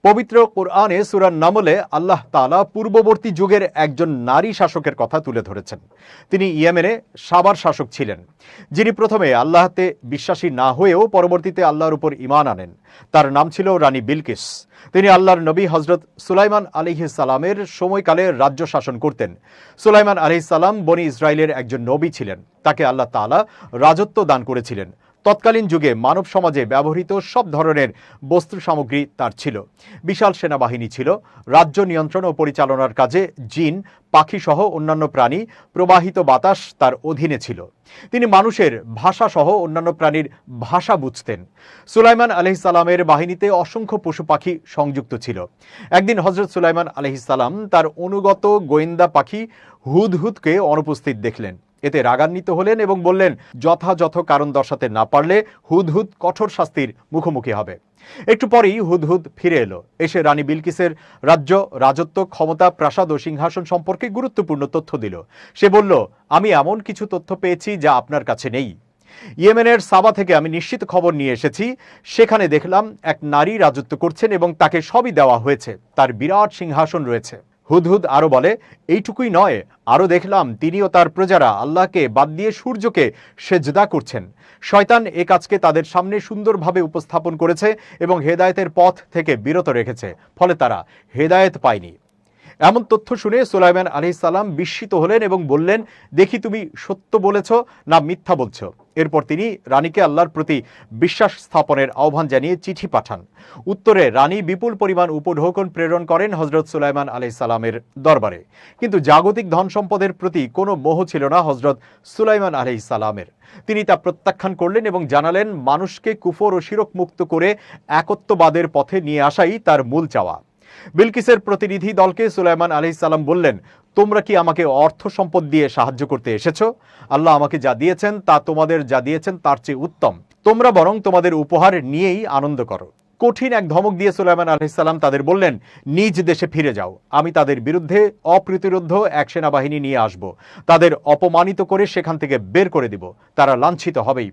পবিত্র কোরআনে সূরা নামলে আল্লাহ তাআলা পূর্ববর্তী যুগের একজন নারী শাসকের কথা তুলে ধরেছেন। তিনি ইয়েমেনে সাবার শাসক ছিলেন, যিনি প্রথমে আল্লাহতে বিশ্বাসী না হয়েও পরবর্তীতে আল্লাহর উপর ঈমান আনেন। তার নাম ছিল রানী বিলকিস। তিনি আল্লাহর নবী হযরত সুলাইমান আলাইহিস সালামের সময়কালে রাজ্য শাসন করতেন। সুলাইমান আলাইহিস সালাম বনি ইসরাইলের একজন নবী ছিলেন। তাকে আল্লাহ তাআলা রাজত্ব দান করেছিলেন। তৎকালীন যুগে মানব সমাজে ব্যবহৃত সব ধরনের বস্তু সামগ্রী তার ছিল। বিশাল সেনাবাহিনী ছিল। রাজ্য নিয়ন্ত্রণ ও পরিচালনার কাজে জিন, পাখি সহ অন্যান্য প্রাণী, প্রবাহিত বাতাস তার অধীনে ছিল। তিনি মানুষের ভাষা সহ অন্যান্য প্রাণীর ভাষা বুঝতেন। সুলাইমান আলাইহিস সালামের বাহিনীতে অসংখ্য পশু পাখি সংযুক্ত ছিল। একদিন হযরত সুলাইমান আলাইহিস সালাম তার অনুগত গোয়েন্দা পাখি হুদহুদকে অনুপস্থিত দেখলেন। এতে রাগান্বিত হলেন এবং বললেন, যথাযথ কারণ দর্শাতে না পারলে হুদহুদ কঠোর শাস্তির মুখোমুখি হবে। একটু পরেই হুদহুদ ফিরে এলো। এসে রানী বিলকিসের রাজ্য, রাজত্ব, ক্ষমতা, প্রাসাদ ও সিংহাসন সম্পর্কে গুরুত্বপূর্ণ তথ্য দিল। সে বলল, আমি এমন কিছু তথ্য পেয়েছি যা আপনার কাছে নেই। ইয়েমেনের সাবা থেকে আমি নিশ্চিত খবর নিয়ে এসেছি। সেখানে দেখলাম এক নারী রাজত্ব করছেন এবং তাকে সবই দেওয়া হয়েছে। তার বিরাট সিংহাসন রয়েছে। হুদহুদ আরো বলে, এইটুকুই নয়, আরো দেখলাম তিনি ও তার প্রজারা আল্লাহকে বাদ দিয়ে সূর্যকে সেজদা করছেন। শয়তান এ কাজকে তাদের সামনে সুন্দরভাবে উপস্থাপন করেছে এবং হেদায়েতের পথ থেকে বিরত রেখেছে, ফলে তারা হেদায়েত পায়নি। এমন তথ্য শুনে সুলাইমান আলাইহিস সালাম বিস্মিত হলেন এবং বললেন, দেখি তুমি সত্য বলেছ না মিথ্যা বলছ। এরপর তিনি রানীকে আল্লাহর প্রতি বিশ্বাস স্থাপনের আহ্বান জানিয়ে চিঠি পাঠান। উত্তরে রানী বিপুল পরিমাণ উপঢৌকন প্রেরণ করেন হযরত সুলাইমান আলাইহিস সালামের দরবারে। কিন্তু জাগতিক ধন সম্পদের প্রতি কোনো মোহ ছিল না হযরত সুলাইমান আলাইহিস সালামের। তিনি তা প্রত্যাখ্যান করলেন এবং জানালেন, মানুষকে কুফর ও শিরক মুক্ত করে একত্ববাদের পথে নিয়ে আসাই তার মূল চাওয়া। বিলকিসের প্রতিনিধি দলকে সুলাইমান আলাইহিস সালাম বললেন, তোমরা কি আমাকে অর্থ সম্পদ দিয়ে সাহায্য করতে এসেছো? আল্লাহ আমাকে যা দিয়েছেন তা তোমাদের যা দিয়েছেন তার চেয়ে উত্তম। তোমরা বরং তোমাদের উপহার নিয়েই আনন্দ করো। কঠিন এক ধমক দিয়ে সুলাইমান আলাইহিস সালাম তাদের বললেন, নিজ দেশে ফিরে যাও। আমি তাদের বিরুদ্ধে অপ্রতিরোধ্য এক সেনাবাহিনী নিয়ে আসব। তাদের অপমানিত করে সেখান থেকে বের করে দিব। তারা লাঞ্ছিত হবেই।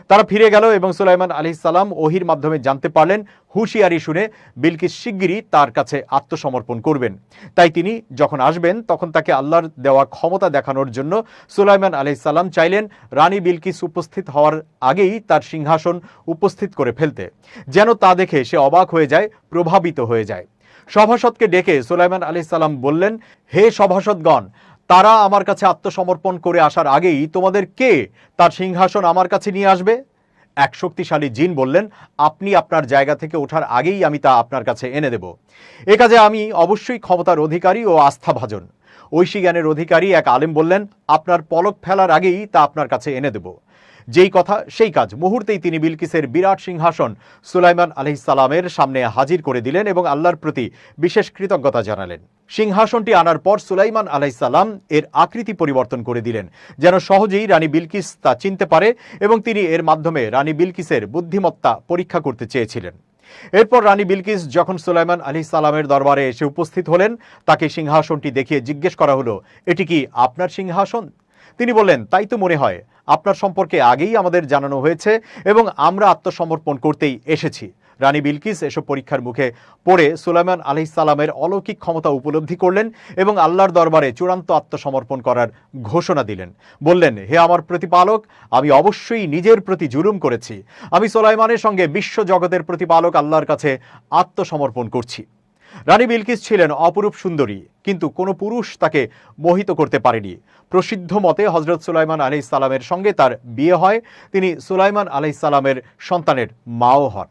তারা ফিরে গেল এবং সুলাইমান আলাইহিস সালাম ওহির মাধ্যমে জানতে পারলেন, হুঁশিয়ারি শুনে বিলকিস শিগগিরই তার কাছে আত্মসমর্পণ করবেন। তাই তিনি যখন আসবেন তখন তাকে আল্লাহর দেওয়া ক্ষমতা দেখানোর জন্য সুলাইমান আলাইহিস সালাম চাইলেন রানী বিলকিস উপস্থিত হওয়ার আগেই তার সিংহাসন উপস্থিত করে ফেলতে, যেন তা দেখে সে অবাক হয়ে যায়, প্রভাবিত হয়ে যায়। সভাসদকে ডেকে সুলাইমান আলাইহিস সালাম বললেন, হে সভাসদগণ, তারা আমার কাছে আত্মসমর্পণ করে আসার আগেই তোমাদের কে তার সিংহাসন আমার কাছে নিয়ে আসবে? এক শক্তিশালী জিন বললেন, আপনি আপনার জায়গা থেকে ওঠার আগেই আমি তা আপনার কাছে এনে দেব। এ কাজে আমি অবশ্যই ক্ষমতার অধিকারী ও আস্থাভাজন। ঐশী জ্ঞানের অধিকারী এক আলেম বললেন, আপনার পলক ফেলার আগেই তা আপনার কাছে এনে দেব। যেই কথা সেই কাজ। মুহূর্তেই তিনি বিলকিসের বিরাট সিংহাসন সুলাইমান আলাইহিস সালামের সামনে হাজির করে দিলেন এবং আল্লাহর প্রতি বিশেষ কৃতজ্ঞতা জানালেন। সিংহাসনটি আনার পর সুলাইমান আলাইহিস সালাম এর আকৃতি পরিবর্তন করে দিলেন, যেন সহজেই রানী বিলকিস তা চিনতে পারে, এবং তিনি এর মাধ্যমে রানী বিলকিসের বুদ্ধিমত্তা পরীক্ষা করতে চেয়েছিলেন। এরপর রানী বিলকিস যখন সুলাইমান আলাইহিস সালামের দরবারে এসে উপস্থিত হলেন, তাকে সিংহাসনটি দেখিয়ে জিজ্ঞেস করা হলো, এটি কি আপনার সিংহাসন? তিনি বললেন, তাই তো মনে হয়। আপনার সম্পর্কে আগেই আমাদের জানানো হয়েছে এবং আমরা আত্মসমর্পণ করতেই এসেছি। রানী বিলকিস এসব পরীক্ষার মুখে পড়ে সুলাইমান আলাইহিস সালামের অলৌকিক ক্ষমতা উপলব্ধি করলেন এবং আল্লাহর দরবারে চূড়ান্ত আত্মসমর্পণ করার ঘোষণা দিলেন। বললেন, হে আমার প্রতিপালক, আমি অবশ্যই নিজের প্রতি জুলুম করেছি। আমি সুলাইমানের সঙ্গে বিশ্ব জগতের প্রতিপালক আল্লাহর কাছে আত্মসমর্পণ করছি। রানী বিলকিস ছিলেন অপরূপ সুন্দরী, কিন্তু কোনো পুরুষ তাকে মোহিত করতে পারেনি। প্রসিদ্ধ মতে হযরত সুলাইমান আলাইহিস সালামের সঙ্গে তার বিয়ে হয়। তিনি সুলাইমান আলাইহিস সালামের সন্তানের মাও হন।